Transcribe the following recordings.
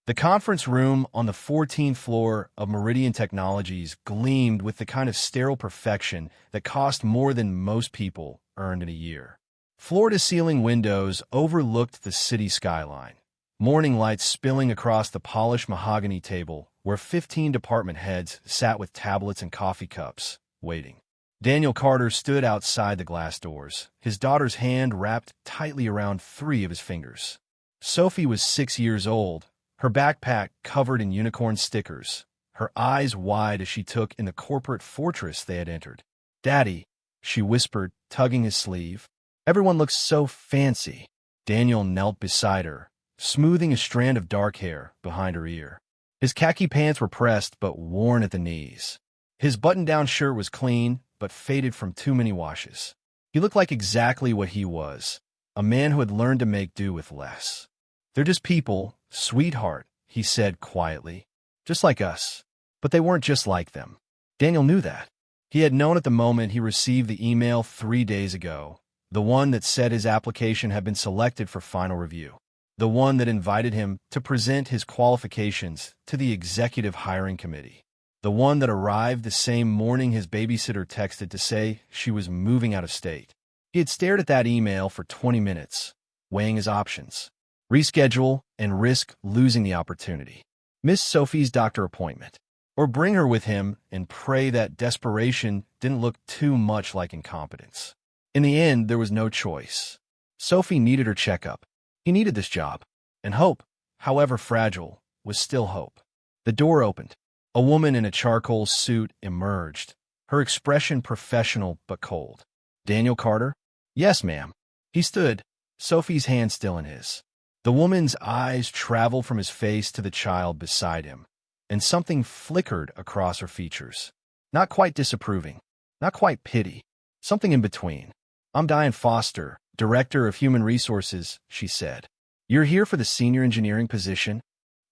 The conference room on the 14th floor of Meridian Technologies gleamed with the kind of sterile perfection that cost more than most people earned in a year. Floor-to-ceiling windows overlooked the city skyline, morning lights spilling across the polished mahogany table where 15 department heads sat with tablets and coffee cups, waiting. Daniel Carter stood outside the glass doors, his daughter's hand wrapped tightly around 3 of his fingers. Sophie was 6 years old, her backpack covered in unicorn stickers, her eyes wide as she took in the corporate fortress they had entered. "Daddy," she whispered, tugging his sleeve. "Everyone looks so fancy." Daniel knelt beside her, smoothing a strand of dark hair behind her ear. His khaki pants were pressed but worn at the knees. His button-down shirt was clean but faded from too many washes. He looked like exactly what he was, a man who had learned to make do with less. "They're just people, sweetheart," he said quietly. "Just like us." But they weren't just like them. Daniel knew that. He had known at the moment he received the email 3 days ago, the one that said his application had been selected for final review, the one that invited him to present his qualifications to the executive hiring committee, the one that arrived the same morning his babysitter texted to say she was moving out of state. He had stared at that email for 20 minutes, weighing his options. Reschedule and risk losing the opportunity. Miss Sophie's doctor appointment. Or bring her with him and pray that desperation didn't look too much like incompetence. In the end, there was no choice. Sophie needed her checkup. He needed this job. And hope, however fragile, was still hope. The door opened. A woman in a charcoal suit emerged, her expression professional but cold. "Daniel Carter?" "Yes, ma'am." He stood, Sophie's hand still in his. The woman's eyes traveled from his face to the child beside him, and something flickered across her features. Not quite disapproving, not quite pity, something in between. "I'm Diane Foster, Director of Human Resources," she said. "You're here for the senior engineering position?"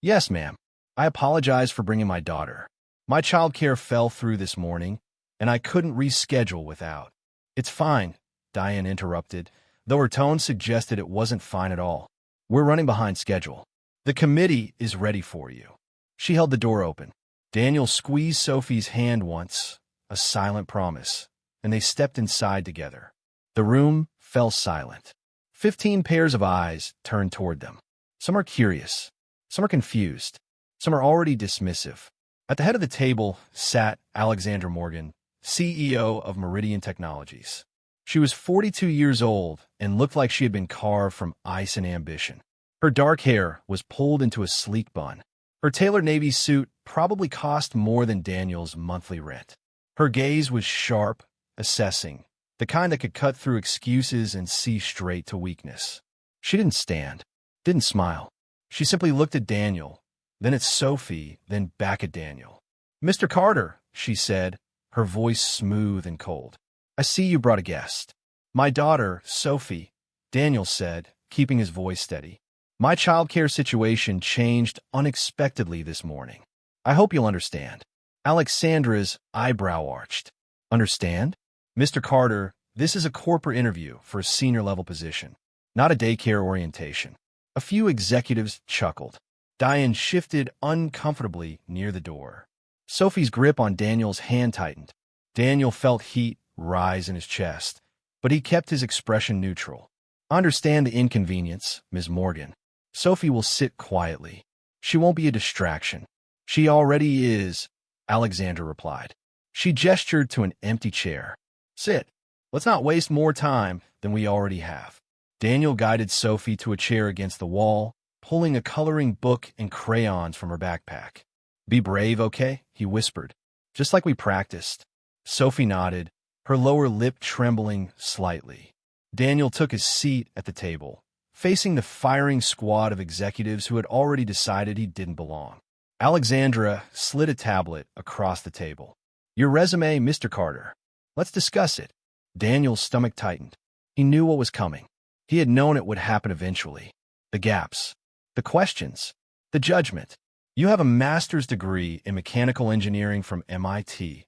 "Yes, ma'am. I apologize for bringing my daughter. My childcare fell through this morning, and I couldn't reschedule without." "It's fine," Diane interrupted, though her tone suggested it wasn't fine at all. "We're running behind schedule. The committee is ready for you." She held the door open. Daniel squeezed Sophie's hand once, a silent promise, and they stepped inside together. The room fell silent. 15 pairs of eyes turned toward them. Some are curious, some are confused, some are already dismissive. At the head of the table sat Alexandra Morgan, CEO of Meridian Technologies. She was 42 years old and looked like she had been carved from ice and ambition. Her dark hair was pulled into a sleek bun. Her tailored navy suit probably cost more than Daniel's monthly rent. Her gaze was sharp, assessing, the kind that could cut through excuses and see straight to weakness. She didn't stand, didn't smile. She simply looked at Daniel, then at Sophie, then back at Daniel. "Mr. Carter," she said, her voice smooth and cold. "I see you brought a guest." "My daughter, Sophie," Daniel said, keeping his voice steady. "My childcare situation changed unexpectedly this morning. I hope you'll understand." Alexandra's eyebrow arched. "Understand?" "Mr. Carter, this is a corporate interview for a senior-level position, not a daycare orientation." A few executives chuckled. Diane shifted uncomfortably near the door. Sophie's grip on Daniel's hand tightened. Daniel felt heat rise in his chest, but he kept his expression neutral. "I understand the inconvenience, Ms. Morgan. Sophie will sit quietly. She won't be a distraction." "She already is," Alexandra replied. She gestured to an empty chair. "Sit. Let's not waste more time than we already have." Daniel guided Sophie to a chair against the wall, pulling a coloring book and crayons from her backpack. "Be brave, okay?" he whispered. "Just like we practiced." Sophie nodded, her lower lip trembling slightly. Daniel took his seat at the table, facing the firing squad of executives who had already decided he didn't belong. Alexandra slid a tablet across the table. "Your resume, Mr. Carter. Let's discuss it." Daniel's stomach tightened. He knew what was coming. He had known it would happen eventually. The gaps, the questions, the judgment. "You have a master's degree in mechanical engineering from MIT,"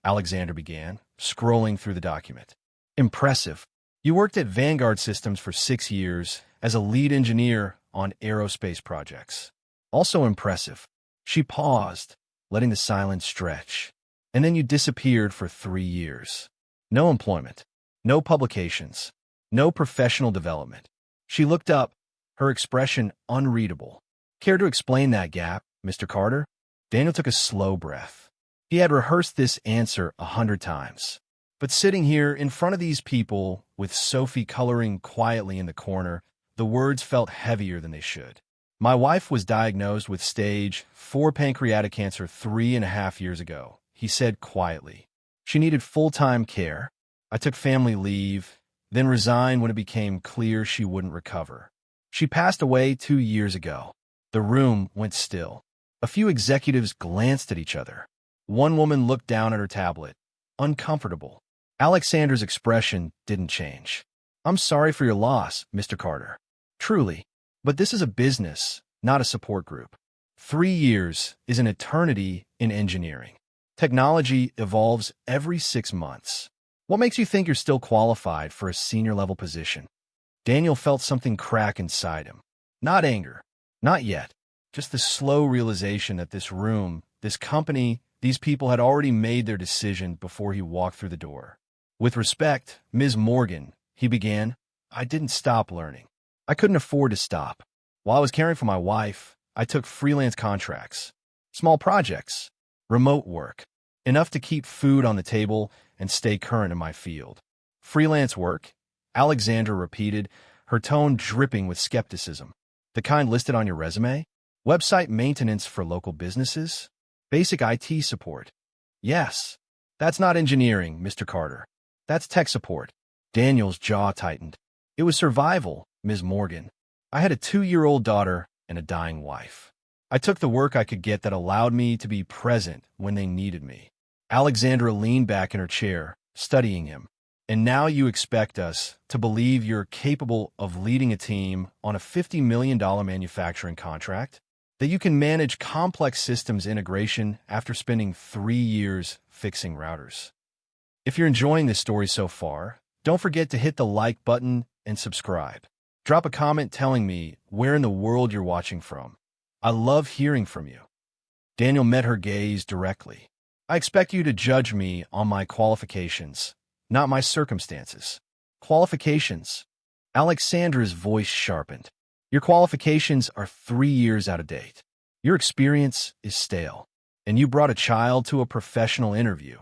Alexander began, scrolling through the document. "Impressive. You worked at Vanguard Systems for 6 years as a lead engineer on aerospace projects. Also impressive. She paused, letting the silence stretch. And then you disappeared for 3 years. No employment. No publications. No professional development. She looked up, her expression unreadable. Care to explain that gap, Mr. Carter? Daniel took a slow breath. He had rehearsed this answer 100 times. But sitting here in front of these people, with Sophie coloring quietly in the corner, the words felt heavier than they should. My wife was diagnosed with stage 4 pancreatic cancer 3.5 years ago, he said quietly. She needed full-time care. I took family leave, then resigned when it became clear she wouldn't recover. She passed away 2 years ago. The room went still. A few executives glanced at each other. One woman looked down at her tablet, uncomfortable. Alexandra's expression didn't change. I'm sorry for your loss, Mr. Carter. Truly. But this is a business, not a support group. 3 years is an eternity in engineering. Technology evolves every 6 months. What makes you think you're still qualified for a senior-level position? Daniel felt something crack inside him. Not anger. Not yet. Just the slow realization that this room, this company, these people had already made their decision before he walked through the door. With respect, Ms. Morgan, he began, I didn't stop learning. I couldn't afford to stop. While I was caring for my wife, I took freelance contracts, small projects, remote work, enough to keep food on the table and stay current in my field. Freelance work, Alexandra repeated, her tone dripping with skepticism. The kind listed on your resume? Website maintenance for local businesses? Basic IT support? Yes. That's not engineering, Mr. Carter. That's tech support. Daniel's jaw tightened. It was survival, Ms. Morgan. I had a 2-year-old daughter and a dying wife. I took the work I could get that allowed me to be present when they needed me. Alexandra leaned back in her chair, studying him. And now you expect us to believe you're capable of leading a team on a $50 million manufacturing contract? That you can manage complex systems integration after spending 3 years fixing routers? If you're enjoying this story so far, don't forget to hit the like button and subscribe. Drop a comment telling me where in the world you're watching from. I love hearing from you. Daniel met her gaze directly. I expect you to judge me on my qualifications, not my circumstances. Qualifications. Alexandra's voice sharpened. Your qualifications are 3 years out of date. Your experience is stale. And you brought a child to a professional interview,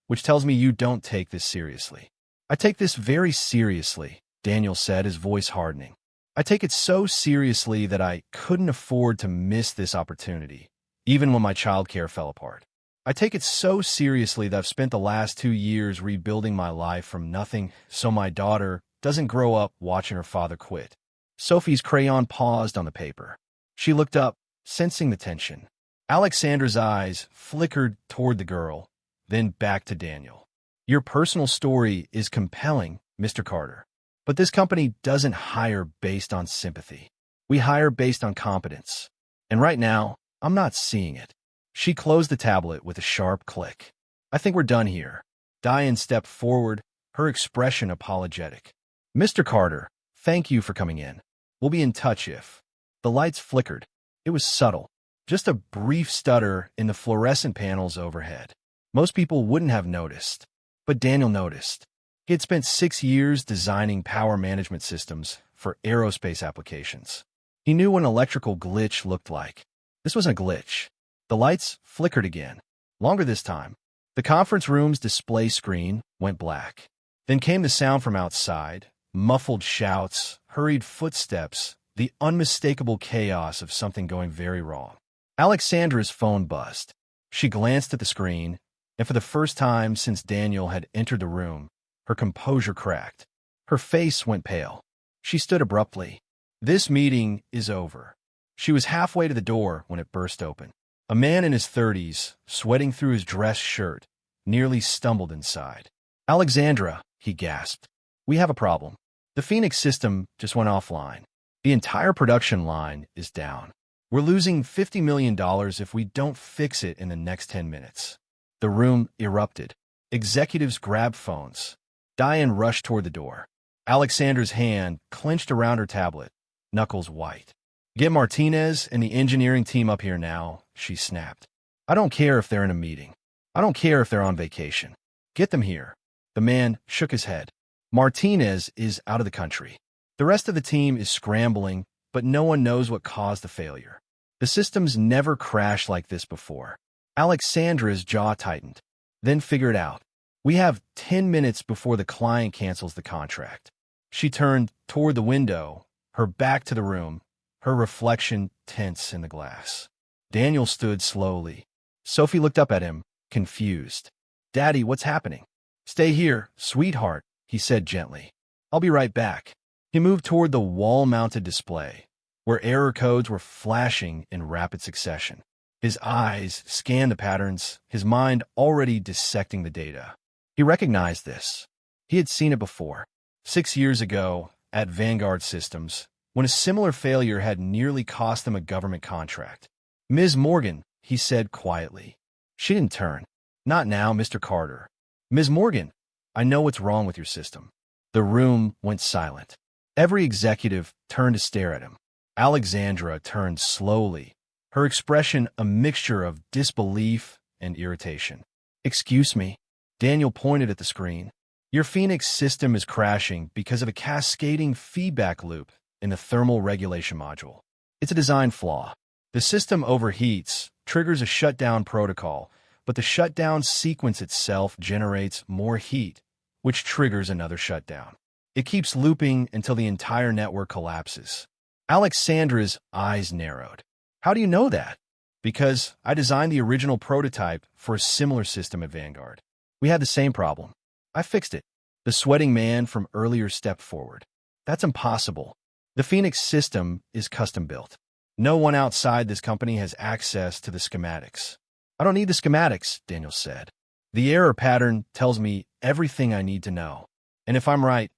which tells me you don't take this seriously. I take this very seriously, Daniel said, his voice hardening. I take it so seriously that I couldn't afford to miss this opportunity, even when my childcare fell apart. I take it so seriously that I've spent the last 2 years rebuilding my life from nothing so my daughter doesn't grow up watching her father quit. Sophie's crayon paused on the paper. She looked up, sensing the tension. Alexandra's eyes flickered toward the girl, then back to Daniel. Your personal story is compelling, Mr. Carter. But this company doesn't hire based on sympathy. We hire based on competence. And right now, I'm not seeing it. She closed the tablet with a sharp click. I think we're done here. Diane stepped forward, her expression apologetic. Mr. Carter, thank you for coming in. We'll be in touch if... The lights flickered. It was subtle. Just a brief stutter in the fluorescent panels overhead. Most people wouldn't have noticed. But Daniel noticed. He had spent 6 years designing power management systems for aerospace applications. He knew what an electrical glitch looked like. This wasn't a glitch. The lights flickered again, longer this time. The conference room's display screen went black. Then came the sound from outside, muffled shouts, hurried footsteps, the unmistakable chaos of something going very wrong. Alexandra's phone buzzed. She glanced at the screen, and for the first time since Daniel had entered the room, her composure cracked. Her face went pale. She stood abruptly. This meeting is over. She was halfway to the door when it burst open. A man in his 30s, sweating through his dress shirt, nearly stumbled inside. Alexandra, he gasped. We have a problem. The Phoenix system just went offline. The entire production line is down. We're losing $50 million if we don't fix it in the next 10 minutes. The room erupted. Executives grabbed phones. Diane rushed toward the door. Alexandra's hand clenched around her tablet, knuckles white. Get Martinez and the engineering team up here now, she snapped. I don't care if they're in a meeting. I don't care if they're on vacation. Get them here. The man shook his head. Martinez is out of the country. The rest of the team is scrambling, but no one knows what caused the failure. The system's never crashed like this before. Alexandra's jaw tightened. Then figured out. We have 10 minutes before the client cancels the contract. She turned toward the window, her back to the room, her reflection tense in the glass. Daniel stood slowly. Sophie looked up at him, confused. Daddy, what's happening? Stay here, sweetheart, he said gently. I'll be right back. He moved toward the wall-mounted display, where error codes were flashing in rapid succession. His eyes scanned the patterns, his mind already dissecting the data. He recognized this. He had seen it before. 6 years ago, at Vanguard Systems, when a similar failure had nearly cost them a government contract. Ms. Morgan, he said quietly. She didn't turn. Not now, Mr. Carter. Ms. Morgan, I know what's wrong with your system. The room went silent. Every executive turned to stare at him. Alexandra turned slowly, her expression a mixture of disbelief and irritation. Excuse me. Daniel pointed at the screen. Your Phoenix system is crashing because of a cascading feedback loop in the thermal regulation module. It's a design flaw. The system overheats, triggers a shutdown protocol, but the shutdown sequence itself generates more heat, which triggers another shutdown. It keeps looping until the entire network collapses. Alexandra's eyes narrowed. How do you know that? Because I designed the original prototype for a similar system at Vanguard. We had the same problem. I fixed it. The sweating man from earlier stepped forward. That's impossible. The Phoenix system is custom-built. No one outside this company has access to the schematics. I don't need the schematics, Daniel said. The error pattern tells me everything I need to know. And if I'm right,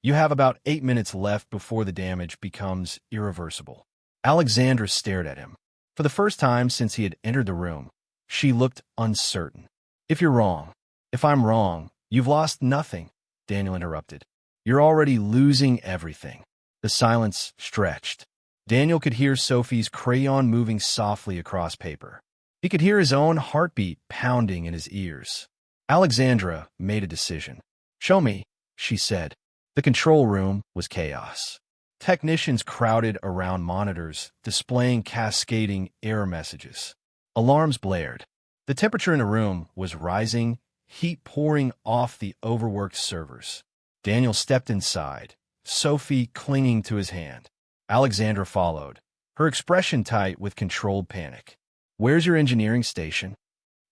you have about 8 minutes left before the damage becomes irreversible. Alexandra stared at him. For the first time since he had entered the room, she looked uncertain. If you're wrong, if I'm wrong, you've lost nothing, Daniel interrupted. You're already losing everything. The silence stretched. Daniel could hear Sophie's crayon moving softly across paper. He could hear his own heartbeat pounding in his ears. Alexandra made a decision. Show me, she said. The control room was chaos. Technicians crowded around monitors, displaying cascading error messages. Alarms blared. The temperature in the room was rising, heat pouring off the overworked servers. Daniel stepped inside, Sophie clinging to his hand. Alexandra followed, her expression tight with controlled panic. Where's your engineering station?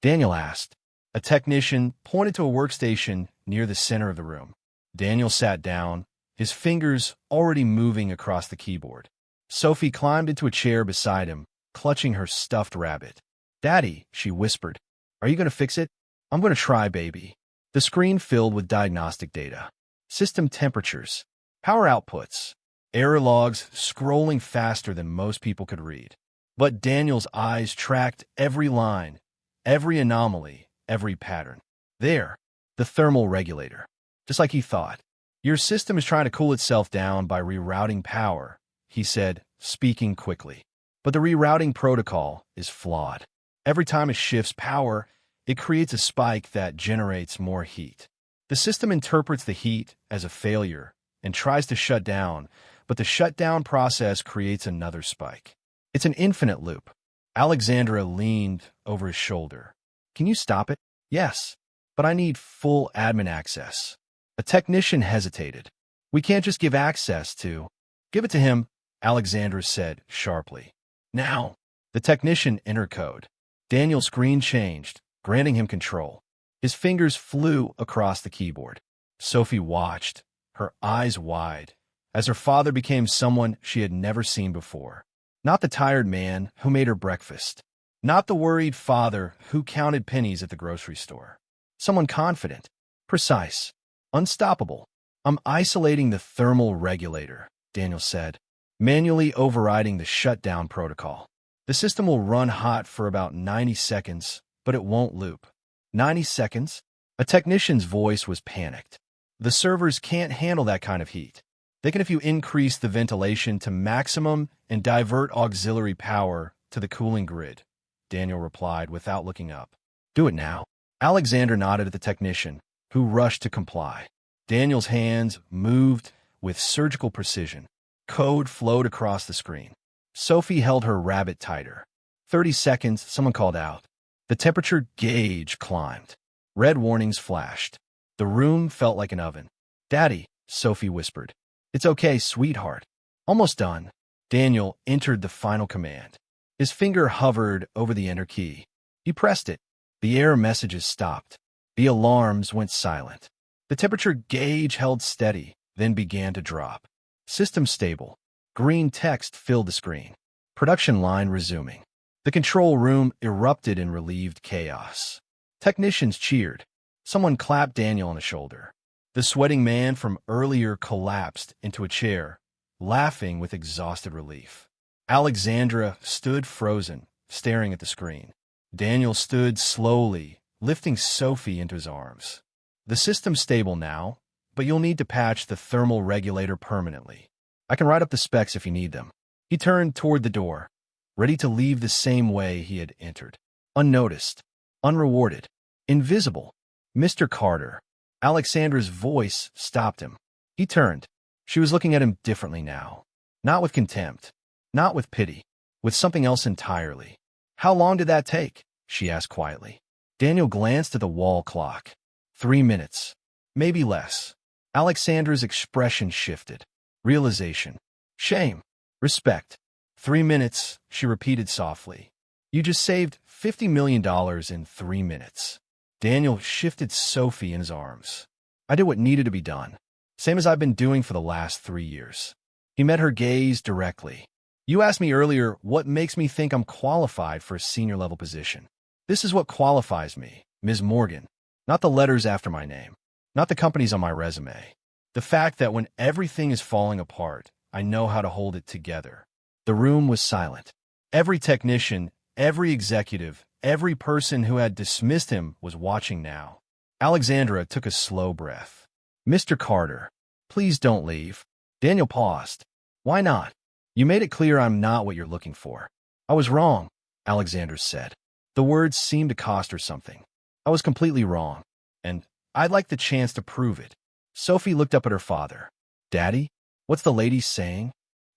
Daniel asked. A technician pointed to a workstation near the center of the room. Daniel sat down, his fingers already moving across the keyboard. Sophie climbed into a chair beside him, clutching her stuffed rabbit. Daddy, she whispered. Are you going to fix it? I'm going to try, baby. The screen filled with diagnostic data. System temperatures. Power outputs. Error logs scrolling faster than most people could read. But Daniel's eyes tracked every line, every anomaly, every pattern. There, the thermal regulator. Just like he thought. Your system is trying to cool itself down by rerouting power, he said, speaking quickly. But the rerouting protocol is flawed. Every time it shifts power, it creates a spike that generates more heat. The system interprets the heat as a failure and tries to shut down, but the shutdown process creates another spike. It's an infinite loop. Alexandra leaned over his shoulder. Can you stop it? Yes, but I need full admin access. A technician hesitated. We can't just give access to... Give it to him, Alexandra said sharply. Now. The technician entered code. Daniel's screen changed, granting him control. His fingers flew across the keyboard. Sophie watched, her eyes wide, as her father became someone she had never seen before. Not the tired man who made her breakfast. Not the worried father who counted pennies at the grocery store. Someone confident, precise, unstoppable. I'm isolating the thermal regulator, Daniel said, manually overriding the shutdown protocol. The system will run hot for about 90 seconds, but it won't loop. 90 seconds? A technician's voice was panicked. The servers can't handle that kind of heat. They can if you increase the ventilation to maximum and divert auxiliary power to the cooling grid, Daniel replied without looking up. Do it now. Alexander nodded at the technician, who rushed to comply. Daniel's hands moved with surgical precision. Code flowed across the screen. Sophie held her rabbit tighter. 30 seconds, someone called out. The temperature gauge climbed. Red warnings flashed. The room felt like an oven. Daddy, Sophie whispered. It's okay, sweetheart. Almost done. Daniel entered the final command. His finger hovered over the enter key. He pressed it. The error messages stopped. The alarms went silent. The temperature gauge held steady, then began to drop. System stable. Green text filled the screen. Production line resuming. The control room erupted in relieved chaos. Technicians cheered. Someone clapped Daniel on the shoulder. The sweating man from earlier collapsed into a chair, laughing with exhausted relief. Alexandra stood frozen, staring at the screen. Daniel stood slowly, lifting Sophie into his arms. The system's stable now, but you'll need to patch the thermal regulator permanently. I can write up the specs if you need them. He turned toward the door, ready to leave the same way he had entered. Unnoticed, unrewarded, invisible. Mr. Carter. Alexandra's voice stopped him. He turned. She was looking at him differently now. Not with contempt, not with pity, with something else entirely. How long did that take? She asked quietly. Daniel glanced at the wall clock. 3 minutes. Maybe less. Alexandra's expression shifted. Realization. Shame. Respect. 3 minutes, she repeated softly. You just saved $50 million in 3 minutes. Daniel shifted Sophie in his arms. I did what needed to be done, same as I've been doing for the last 3 years. He met her gaze directly. You asked me earlier what makes me think I'm qualified for a senior-level position. This is what qualifies me, Ms. Morgan. Not the letters after my name, not the companies on my resume. The fact that when everything is falling apart, I know how to hold it together. The room was silent. Every technician, every executive, every person who had dismissed him was watching now. Alexandra took a slow breath. Mr. Carter, please don't leave. Daniel paused. Why not? You made it clear I'm not what you're looking for. I was wrong, Alexandra said. The words seemed to cost her something. I was completely wrong, and I'd like the chance to prove it. Sophie looked up at her father. Daddy, what's the lady saying?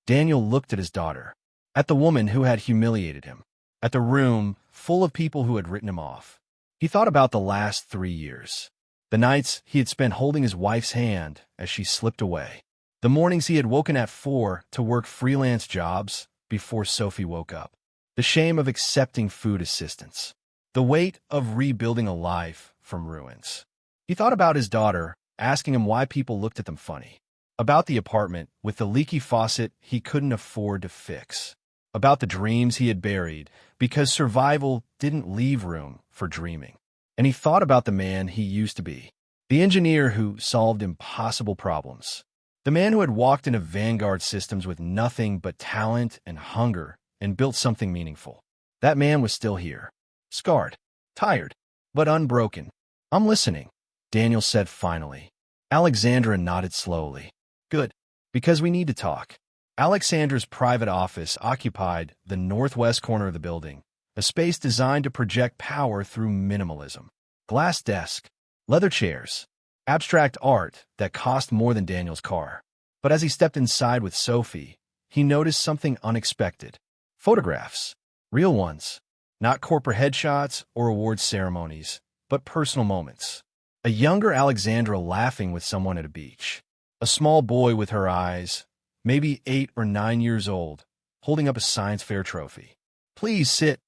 Daniel looked at his daughter, at the woman who had humiliated him, at the room full of people who had written him off. He thought about the last 3 years, the nights he had spent holding his wife's hand as she slipped away, the mornings he had woken at 4 to work freelance jobs before Sophie woke up, the shame of accepting food assistance, the weight of rebuilding a life from ruins. He thought about his daughter, asking him why people looked at them funny, about the apartment with the leaky faucet he couldn't afford to fix, about the dreams he had buried because survival didn't leave room for dreaming. And he thought about the man he used to be, the engineer who solved impossible problems, the man who had walked into Vanguard Systems with nothing but talent and hunger and built something meaningful. That man was still here, scarred, tired, but unbroken. I'm listening, Daniel said finally. Alexandra nodded slowly. Good, because we need to talk. Alexandra's private office occupied the northwest corner of the building, a space designed to project power through minimalism. Glass desk, leather chairs, abstract art that cost more than Daniel's car. But as he stepped inside with Sophie, he noticed something unexpected. Photographs, real ones, not corporate headshots or awards ceremonies, but personal moments. A younger Alexandra laughing with someone at a beach. A small boy with her eyes, maybe 8 or 9 years old, holding up a science fair trophy. Please sit,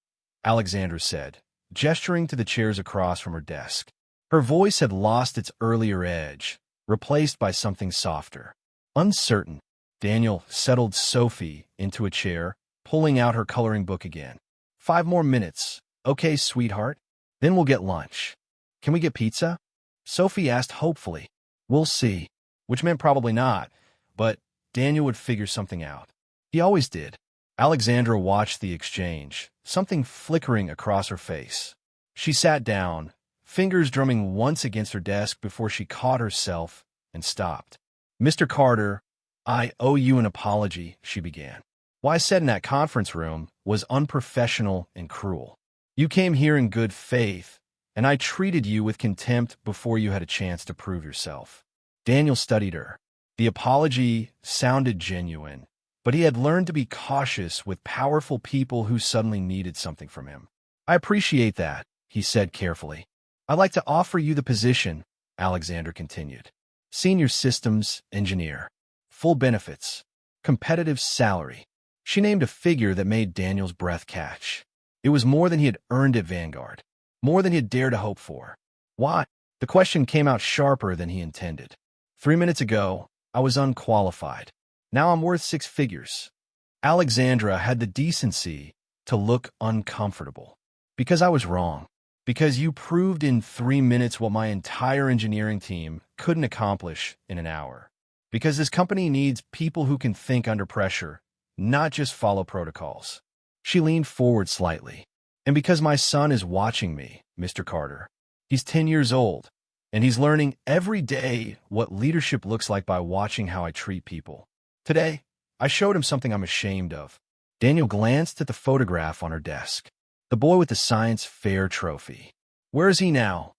Alexandra said, gesturing to the chairs across from her desk. Her voice had lost its earlier edge, replaced by something softer. Uncertain, Daniel settled Sophie into a chair, pulling out her coloring book again. 5 more minutes. Okay, sweetheart. Then we'll get lunch. Can we get pizza? Sophie asked hopefully. We'll see. Which meant probably not, but Daniel would figure something out. He always did. Alexandra watched the exchange, something flickering across her face. She sat down, fingers drumming once against her desk before she caught herself and stopped. Mr. Carter, "I owe you an apology," she began. "What I said in that conference room was unprofessional and cruel. You came here in good faith, and I treated you with contempt before you had a chance to prove yourself." Daniel studied her. The apology sounded genuine, but he had learned to be cautious with powerful people who suddenly needed something from him. "I appreciate that," he said carefully. "I'd like to offer you the position," Alexandra continued. "Senior systems engineer. Full benefits. Competitive salary." She named a figure that made Daniel's breath catch. It was more than he had earned at Vanguard, more than he had dared to hope for. "Why?" The question came out sharper than he intended. 3 minutes ago, I was unqualified. Now I'm worth 6 figures. Alexandra had the decency to look uncomfortable. "Because I was wrong. Because you proved in 3 minutes what my entire engineering team couldn't accomplish in an hour. Because this company needs people who can think under pressure, not just follow protocols." She leaned forward slightly. "And because my son is watching me, Mr. Carter. He's 10 years old, and he's learning every day what leadership looks like by watching how I treat people. Today, I showed him something I'm ashamed of." Daniel glanced at the photograph on her desk. The boy with the science fair trophy. "Where is he now?"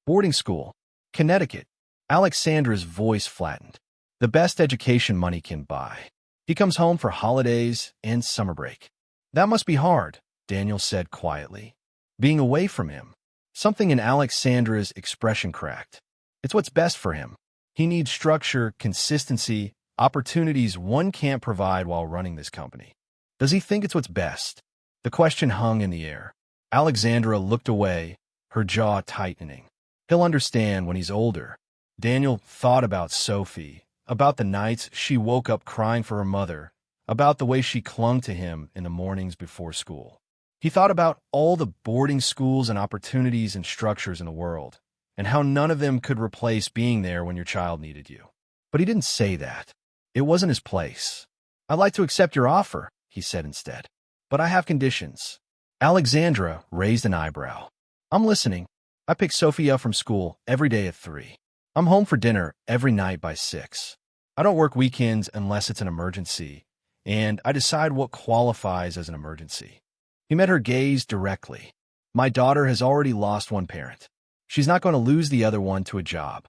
"Boarding school. Connecticut." Alexandra's voice flattened. "The best education money can buy. He comes home for holidays and summer break." "That must be hard," Daniel said quietly. "Being away from him." Something in Alexandra's expression cracked. "It's what's best for him. He needs structure, consistency, opportunities one can't provide while running this company." "Does he think it's what's best?" The question hung in the air. Alexandra looked away, her jaw tightening. "He'll understand when he's older." Daniel thought about Sophie, about the nights she woke up crying for her mother, about the way she clung to him in the mornings before school. He thought about all the boarding schools and opportunities and structures in the world, and how none of them could replace being there when your child needed you. But he didn't say that. It wasn't his place. "I'd like to accept your offer," he said instead. "But I have conditions." Alexandra raised an eyebrow. "I'm listening. I pick Sophie up from school every day at 3. I'm home for dinner every night by 6. I don't work weekends unless it's an emergency, and I decide what qualifies as an emergency." He met her gaze directly. "My daughter has already lost one parent. She's not going to lose the other one to a job."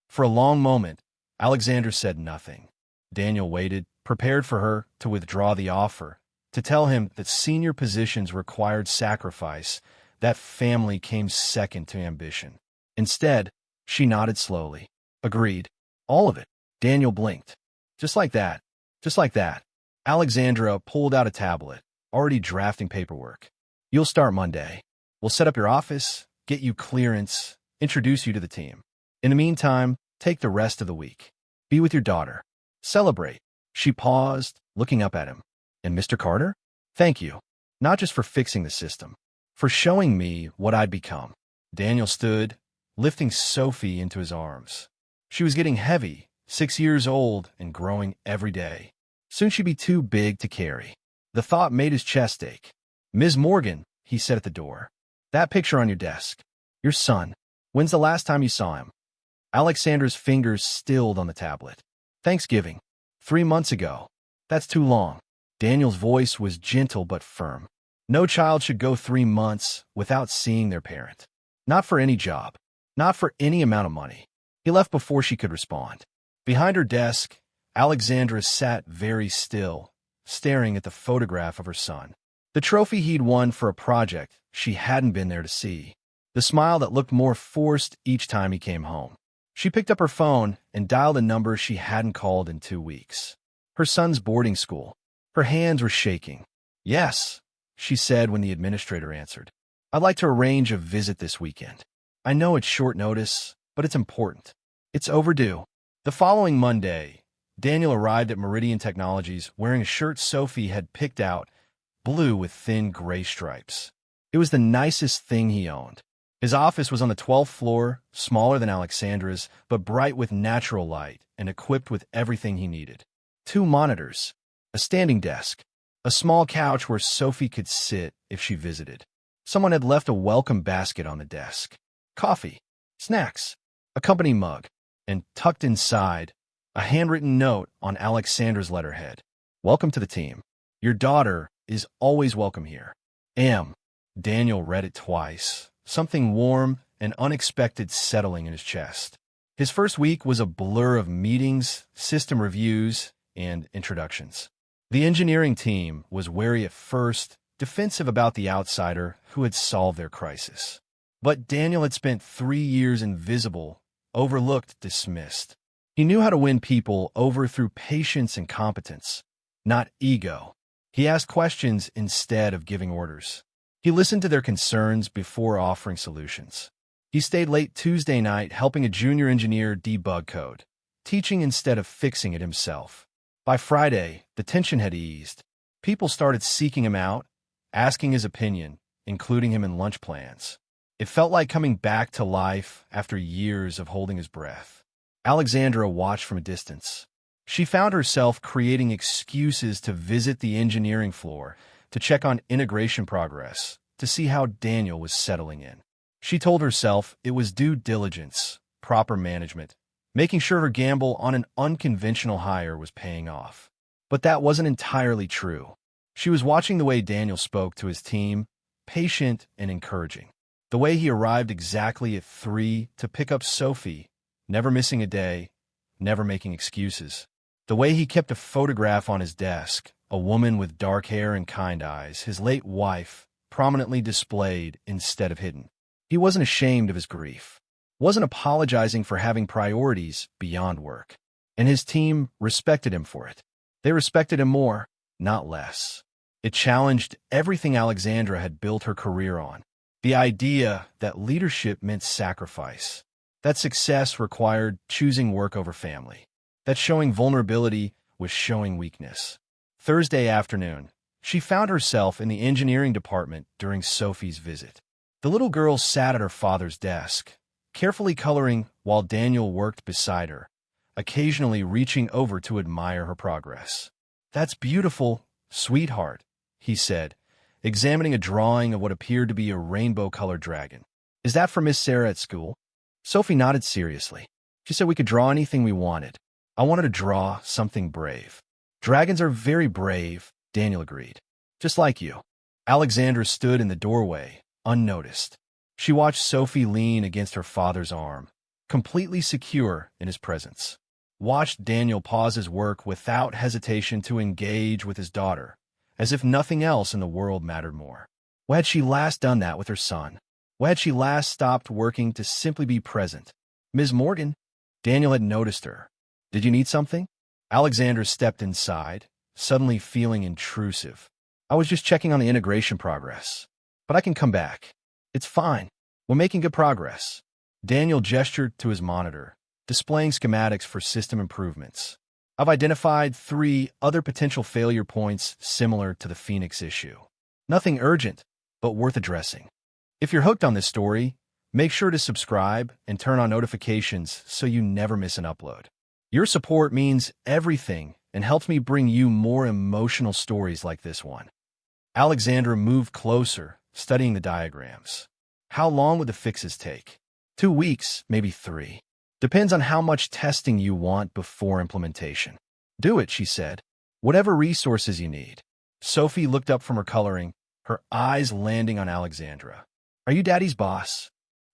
For a long moment, Alexandra said nothing. Daniel waited, prepared for her to withdraw the offer, to tell him that senior positions required sacrifice, that family came second to ambition. Instead, she nodded slowly. "Agreed. All of it." Daniel blinked. "Just like that. Just like that." Alexandra pulled out a tablet, already drafting paperwork. "You'll start Monday. We'll set up your office, get you clearance, introduce you to the team. In the meantime, take the rest of the week. Be with your daughter. Celebrate." She paused, looking up at him. "And Mr. Carter? Thank you. Not just for fixing the system, for showing me what I'd become." Daniel stood, lifting Sophie into his arms. She was getting heavy, 6 years old and growing every day. Soon she'd be too big to carry. The thought made his chest ache. "Ms. Morgan," he said at the door. "That picture on your desk. Your son. When's the last time you saw him?" Alexandra's fingers stilled on the tablet. "Thanksgiving. 3 months ago. That's too long." Daniel's voice was gentle but firm. "No child should go 3 months without seeing their parent. Not for any job. Not for any amount of money." He left before she could respond. Behind her desk, Alexandra sat very still, staring at the photograph of her son. The trophy he'd won for a project she hadn't been there to see. The smile that looked more forced each time he came home. She picked up her phone and dialed a number she hadn't called in 2 weeks. Her son's boarding school. Her hands were shaking. "Yes," she said when the administrator answered. "I'd like to arrange a visit this weekend. I know it's short notice, but it's important. It's overdue." The following Monday, Daniel arrived at Meridian Technologies wearing a shirt Sophie had picked out, blue with thin gray stripes. It was the nicest thing he owned. His office was on the 12th floor, smaller than Alexandra's, but bright with natural light and equipped with everything he needed. 2 monitors, a standing desk, a small couch where Sophie could sit if she visited. Someone had left a welcome basket on the desk. Coffee, snacks, a company mug, and tucked inside, A handwritten note on Alexandra's letterhead. Welcome to the team. Your daughter is always welcome here. M. Daniel read it twice, something warm and unexpected settling in his chest. His first week was a blur of meetings, system reviews, and introductions. The engineering team was wary at first, defensive about the outsider who had solved their crisis. But Daniel had spent 3 years invisible, overlooked, dismissed. He knew how to win people over through patience and competence, not ego. He asked questions instead of giving orders. He listened to their concerns before offering solutions. He stayed late Tuesday night helping a junior engineer debug code, teaching instead of fixing it himself. By Friday, the tension had eased. People started seeking him out, asking his opinion, including him in lunch plans. It felt like coming back to life after years of holding his breath. Alexandra watched from a distance. She found herself creating excuses to visit the engineering floor, to check on integration progress, to see how Daniel was settling in. She told herself it was due diligence, proper management, making sure her gamble on an unconventional hire was paying off. But that wasn't entirely true. She was watching the way Daniel spoke to his team, patient and encouraging. The way he arrived exactly at 3 to pick up Sophie, never missing a day, never making excuses. The way he kept a photograph on his desk, a woman with dark hair and kind eyes, his late wife, prominently displayed instead of hidden. He wasn't ashamed of his grief, wasn't apologizing for having priorities beyond work. And his team respected him for it. They respected him more, not less. It challenged everything Alexandra had built her career on. The idea that leadership meant sacrifice, that success required choosing work over family, that showing vulnerability was showing weakness. Thursday afternoon, she found herself in the engineering department during Sophie's visit. The little girl sat at her father's desk, carefully coloring while Daniel worked beside her, occasionally reaching over to admire her progress. "That's beautiful, sweetheart," he said, examining a drawing of what appeared to be a rainbow-colored dragon. "Is that for Miss Sarah at school?" Sophie nodded seriously. She said we could draw anything we wanted. I wanted to draw something brave. "Dragons are very brave," Daniel agreed. "Just like you." Alexandra stood in the doorway, unnoticed. She watched Sophie lean against her father's arm, completely secure in his presence. Watched Daniel pause his work without hesitation to engage with his daughter, as if nothing else in the world mattered more. When had she last done that with her son? When had she last stopped working to simply be present? "Ms. Morgan?" Daniel had noticed her. "Did you need something?" Alexandra stepped inside, suddenly feeling intrusive. "I was just checking on the integration progress. But I can come back. It's fine. We're making good progress." Daniel gestured to his monitor, displaying schematics for system improvements. "I've identified 3 other potential failure points similar to the Phoenix issue. Nothing urgent, but worth addressing. If you're hooked on this story, make sure to subscribe and turn on notifications so you never miss an upload. Your support means everything and helps me bring you more emotional stories like this one." Alexandra moved closer, studying the diagrams. How long would the fixes take? 2 weeks, maybe 3. Depends on how much testing you want before implementation. "Do it," she said. "Whatever resources you need." Sophie looked up from her coloring, her eyes landing on Alexandra. "Are you Daddy's boss?"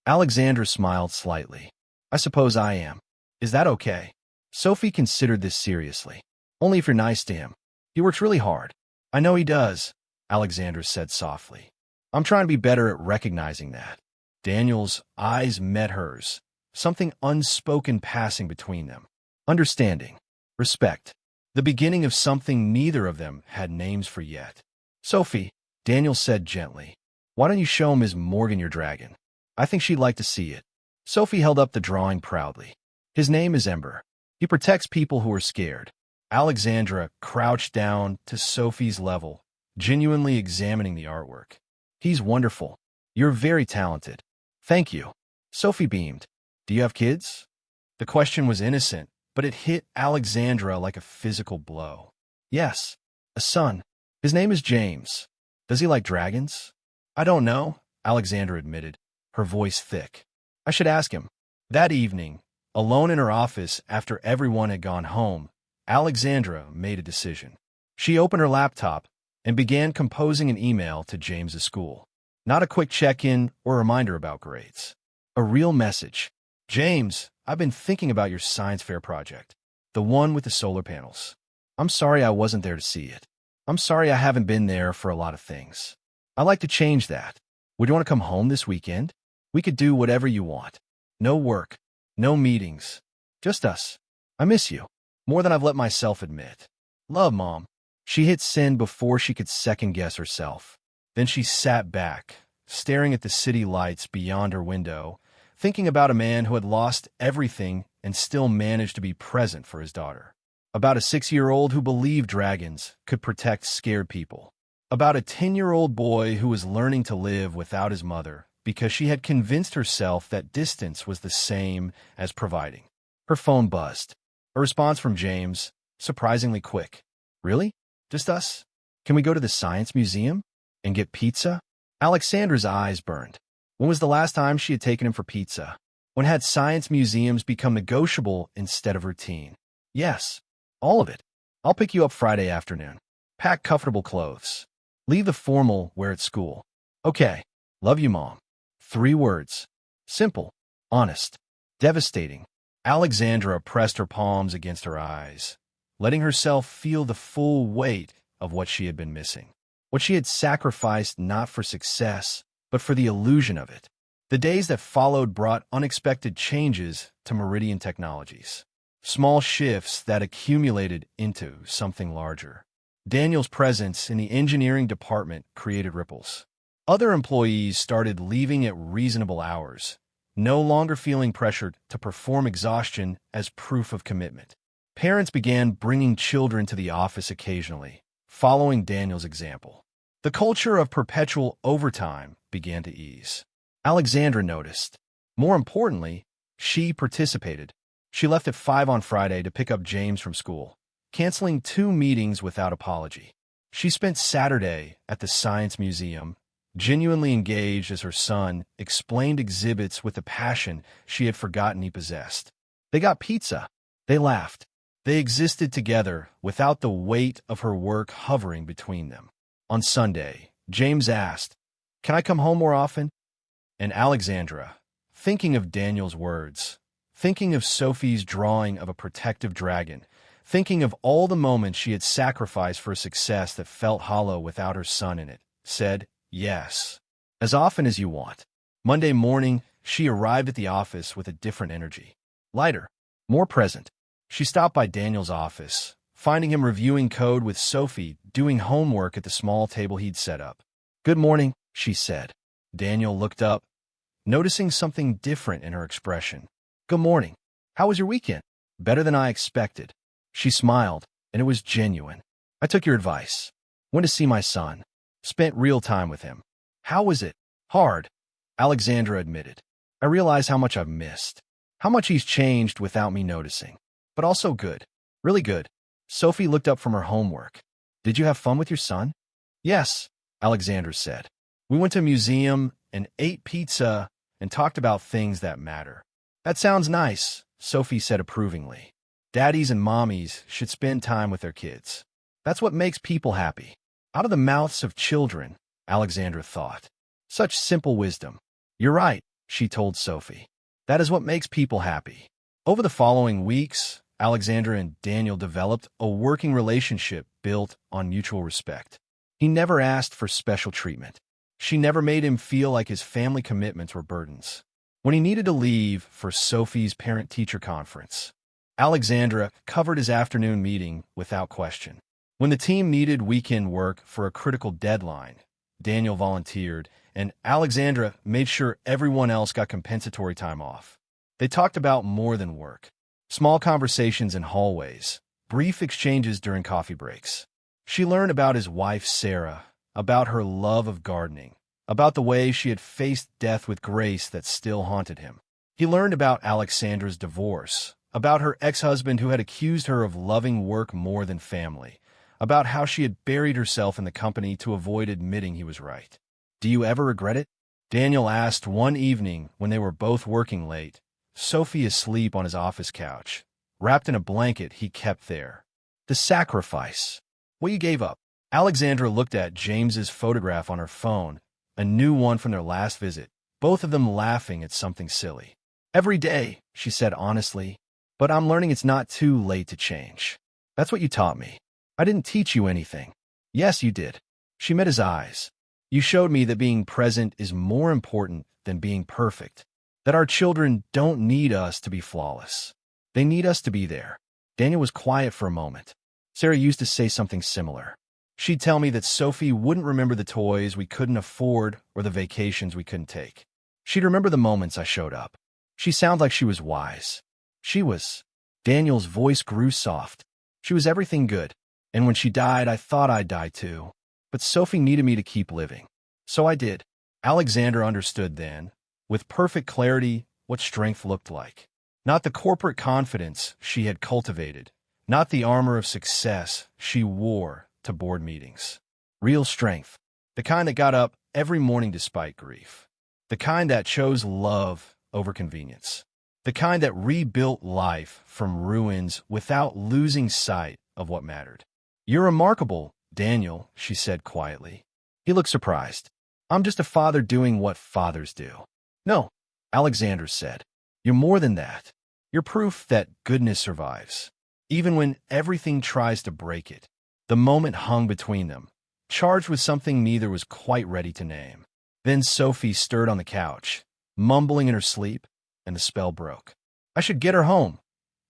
Alexandra smiled slightly. "I suppose I am. Is that okay?" Sophie considered this seriously. "Only if you're nice to him. He works really hard." "I know he does," Alexandra said softly. "I'm trying to be better at recognizing that." Daniel's eyes met hers, something unspoken passing between them. Understanding. Respect. The beginning of something neither of them had names for yet. "Sophie," Daniel said gently, "why don't you show Ms. Morgan your dragon? I think she'd like to see it." Sophie held up the drawing proudly. "His name is Ember. He protects people who are scared." Alexandra crouched down to Sophie's level, genuinely examining the artwork. "He's wonderful. You're very talented." "Thank you." Sophie beamed. "Do you have kids?" The question was innocent, but it hit Alexandra like a physical blow. "Yes, a son. His name is James. Does he like dragons?" "I don't know," Alexandra admitted, her voice thick. "I should ask him." That evening, Alone in her office after everyone had gone home, Alexandra made a decision. She opened her laptop and began composing an email to James's school. Not a quick check-in or reminder about grades. A real message. James, I've been thinking about your science fair project. The one with the solar panels. I'm sorry I wasn't there to see it. I'm sorry I haven't been there for a lot of things. I'd like to change that. Would you want to come home this weekend? We could do whatever you want. No work. No meetings. Just us. I miss you. More than I've let myself admit. Love, Mom. She hit send before she could second-guess herself. Then she sat back, staring at the city lights beyond her window, thinking about a man who had lost everything and still managed to be present for his daughter. About a 6-year-old who believed dragons could protect scared people. About a 10-year-old boy who was learning to live without his mother because she had convinced herself that distance was the same as providing. Her phone buzzed. A response from James, surprisingly quick. Really? Just us? Can we go to the science museum and get pizza? Alexandra's eyes burned. When was the last time she had taken him for pizza? When had science museums become negotiable instead of routine? Yes, all of it. I'll pick you up Friday afternoon. Pack comfortable clothes. Leave the formal wear at school. Okay. Love you, Mom. 3 words. Simple. Honest. Devastating. Alexandra pressed her palms against her eyes, letting herself feel the full weight of what she had been missing. What she had sacrificed not for success, but for the illusion of it. The days that followed brought unexpected changes to Meridian Technologies. Small shifts that accumulated into something larger. Daniel's presence in the engineering department created ripples. Other employees started leaving at reasonable hours, no longer feeling pressured to perform exhaustion as proof of commitment. Parents began bringing children to the office occasionally, following Daniel's example. The culture of perpetual overtime began to ease. Alexandra noticed. More importantly, she participated. She left at 5 on Friday to pick up James from school, canceling 2 meetings without apology. She spent Saturday at the Science Museum, genuinely engaged as her son explained exhibits with a passion she had forgotten he possessed. They got pizza. They laughed. They existed together without the weight of her work hovering between them. On Sunday, James asked, "Can I come home more often?" And Alexandra, thinking of Daniel's words, thinking of Sophie's drawing of a protective dragon, thinking of all the moments she had sacrificed for a success that felt hollow without her son in it, said, "Yes, as often as you want." Monday morning, she arrived at the office with a different energy. Lighter, more present. She stopped by Daniel's office, finding him reviewing code with Sophie, doing homework at the small table he'd set up. "Good morning," she said. Daniel looked up, noticing something different in her expression. "Good morning. How was your weekend?" "Better than I expected." She smiled, and it was genuine. "I took your advice. Went to see my son. Spent real time with him." "How was it?" "Hard," Alexandra admitted. "I realize how much I've missed. How much he's changed without me noticing. But also good. Really good." Sophie looked up from her homework. "Did you have fun with your son?" "Yes," Alexandra said. "We went to a museum and ate pizza and talked about things that matter." "That sounds nice," Sophie said approvingly. Daddies and mommies should spend time with their kids. That's what makes people happy. Out of the mouths of children, Alexandra thought. Such simple wisdom. "You're right," she told Sophie. "That is what makes people happy." Over the following weeks, Alexandra and Daniel developed a working relationship built on mutual respect. He never asked for special treatment. She never made him feel like his family commitments were burdens. When he needed to leave for Sophie's parent-teacher conference, Alexandra covered his afternoon meeting without question. When the team needed weekend work for a critical deadline, Daniel volunteered, and Alexandra made sure everyone else got compensatory time off. They talked about more than work. Small conversations in hallways, brief exchanges during coffee breaks. She learned about his wife, Sarah, about her love of gardening, about the way she had faced death with grace that still haunted him. He learned about Alexandra's divorce, about her ex-husband who had accused her of loving work more than family, about how she had buried herself in the company to avoid admitting he was right. "Do you ever regret it?" Daniel asked one evening when they were both working late, Sophie asleep on his office couch, wrapped in a blanket he kept there. The sacrifice. What you gave up. Alexandra looked at James's photograph on her phone, a new one from their last visit, both of them laughing at something silly. Every day, she said honestly, but I'm learning it's not too late to change. That's what you taught me. I didn't teach you anything. Yes, you did. She met his eyes. You showed me that being present is more important than being perfect, that our children don't need us to be flawless. They need us to be there. Daniel was quiet for a moment. Sarah used to say something similar. She'd tell me that Sophie wouldn't remember the toys we couldn't afford or the vacations we couldn't take. She'd remember the moments I showed up. She sounded like she was wise. She was. Daniel's voice grew soft. She was everything good. And when she died, I thought I'd die too. But Sophie needed me to keep living. So I did. Alexandra understood then, with perfect clarity, what strength looked like. Not the corporate confidence she had cultivated, not the armor of success she wore to board meetings. Real strength. The kind that got up every morning despite grief. The kind that chose love over convenience. The kind that rebuilt life from ruins without losing sight of what mattered. You're remarkable, Daniel, she said quietly. He looked surprised. I'm just a father doing what fathers do. No, Alexandra said. You're more than that. You're proof that goodness survives. Even when everything tries to break it. The moment hung between them, charged with something neither was quite ready to name. Then Sophie stirred on the couch, mumbling in her sleep, and the spell broke. I should get her home,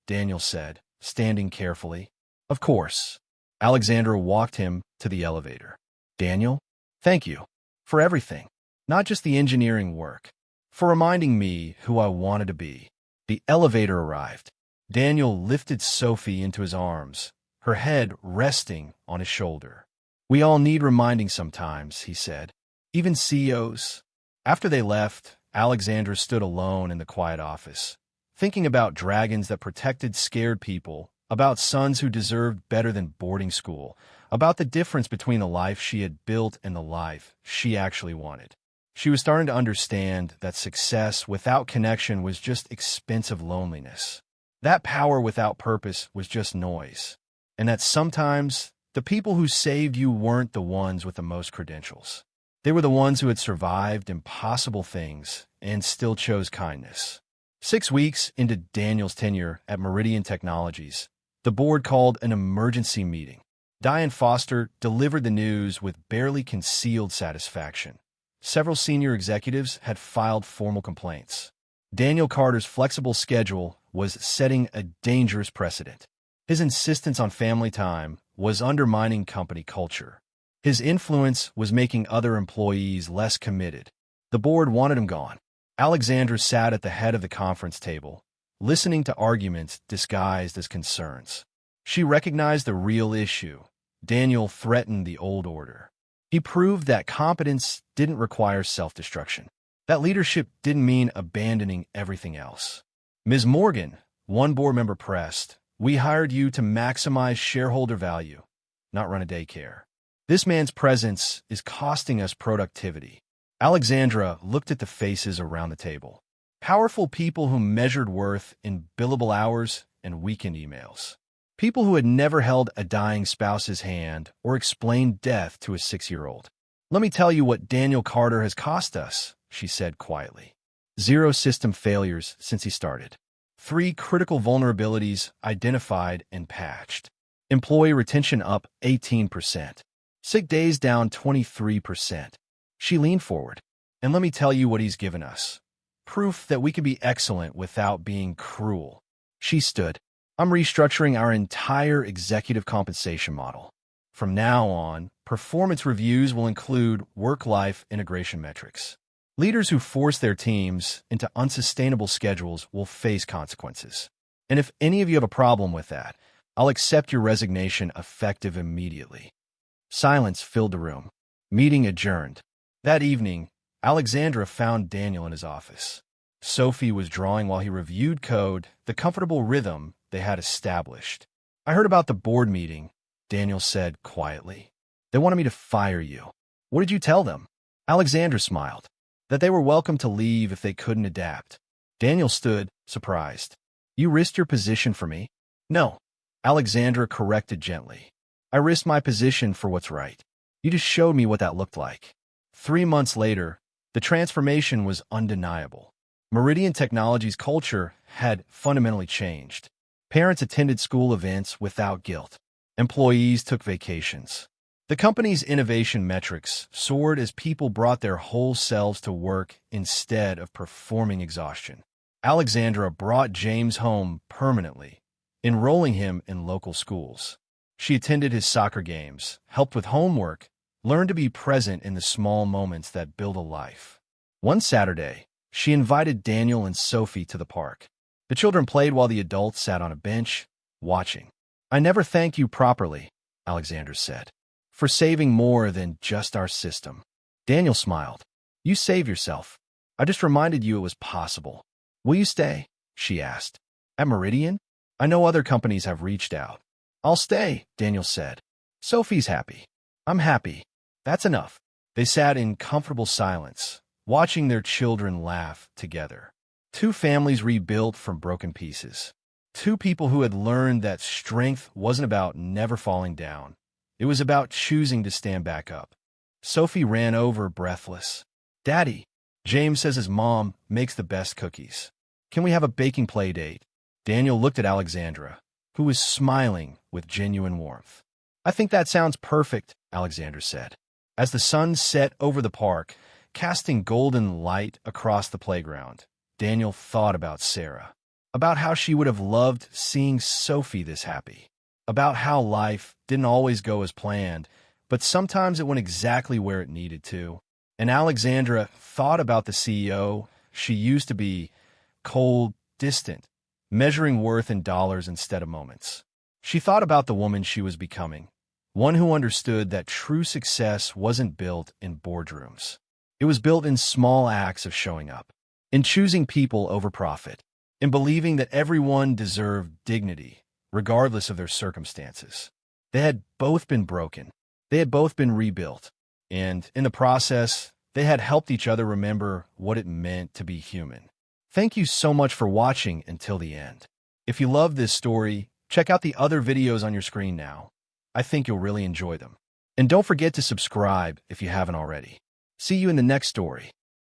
Daniel said, standing carefully. Of course. Alexandra walked him to the elevator. Daniel, thank you for everything, not just the engineering work, for reminding me who I wanted to be. The elevator arrived. Daniel lifted Sophie into his arms, her head resting on his shoulder. We all need reminding sometimes, he said. Even CEOs. After they left, Alexandra stood alone in the quiet office, thinking about dragons that protected scared people, about sons who deserved better than boarding school, about the difference between the life she had built and the life she actually wanted. She was starting to understand that success without connection was just expensive loneliness. That power without purpose was just noise. And that sometimes the people who saved you weren't the ones with the most credentials. They were the ones who had survived impossible things and still chose kindness. 6 weeks into Daniel's tenure at Meridian Technologies, the board called an emergency meeting. Diane Foster delivered the news with barely concealed satisfaction. Several senior executives had filed formal complaints. Daniel Carter's flexible schedule was setting a dangerous precedent. His insistence on family time was undermining company culture. His influence was making other employees less committed. The board wanted him gone. Alexandra sat at the head of the conference table, listening to arguments disguised as concerns. She recognized the real issue. Daniel threatened the old order. He proved that competence didn't require self-destruction. That leadership didn't mean abandoning everything else. Ms. Morgan, one board member pressed, we hired you to maximize shareholder value, not run a daycare. This man's presence is costing us productivity. Alexandra looked at the faces around the table. Powerful people who measured worth in billable hours and weekend emails. People who had never held a dying spouse's hand or explained death to a 6-year-old. Let me tell you what Daniel Carter has cost us, she said quietly. 0 system failures since he started. 3 critical vulnerabilities identified and patched. Employee retention up 18%. Sick days down 23%. She leaned forward. And let me tell you what he's given us. Proof that we can be excellent without being cruel. She stood. I'm restructuring our entire executive compensation model. From now on, performance reviews will include work-life integration metrics. Leaders who force their teams into unsustainable schedules will face consequences. And if any of you have a problem with that, I'll accept your resignation effective immediately. Silence filled the room. Meeting adjourned. That evening, Alexandra found Daniel in his office. Sophie was drawing while he reviewed code, the comfortable rhythm they had established. I heard about the board meeting, Daniel said quietly. They wanted me to fire you. What did you tell them? Alexandra smiled. That they were welcome to leave if they couldn't adapt. Daniel stood, surprised. You risked your position for me? No. Alexandra corrected gently. I risked my position for what's right. You just showed me what that looked like. 3 months later, the transformation was undeniable. Meridian Technologies' culture had fundamentally changed. Parents attended school events without guilt. Employees took vacations. The company's innovation metrics soared as people brought their whole selves to work instead of performing exhaustion. Alexandra brought James home permanently, enrolling him in local schools. She attended his soccer games, helped with homework, learned to be present in the small moments that build a life. One Saturday, she invited Daniel and Sophie to the park. The children played while the adults sat on a bench, watching. I never thank you properly, Alexandra said, for saving more than just our system. Daniel smiled. You save yourself. I just reminded you it was possible. Will you stay? She asked. At Meridian? I know other companies have reached out. I'll stay, Daniel said. Sophie's happy. I'm happy. That's enough. They sat in comfortable silence, watching their children laugh together. Two families rebuilt from broken pieces. Two people who had learned that strength wasn't about never falling down. It was about choosing to stand back up. Sophie ran over, breathless. Daddy, James says his mom makes the best cookies. Can we have a baking play date? Daniel looked at Alexandra, who was smiling with genuine warmth. I think that sounds perfect, Alexandra said. As the sun set over the park, casting golden light across the playground, Daniel thought about Sarah, about how she would have loved seeing Sophie this happy, about how life didn't always go as planned, but sometimes it went exactly where it needed to. And Alexandra thought about the CEO she used to be, cold, distant, measuring worth in dollars instead of moments. She thought about the woman she was becoming, one who understood that true success wasn't built in boardrooms. It was built in small acts of showing up, in choosing people over profit, in believing that everyone deserved dignity, regardless of their circumstances. They had both been broken. They had both been rebuilt. And in the process, they had helped each other remember what it meant to be human. Thank you so much for watching until the end. If you love this story, check out the other videos on your screen now. I think you'll really enjoy them. And don't forget to subscribe if you haven't already. See you in the next story.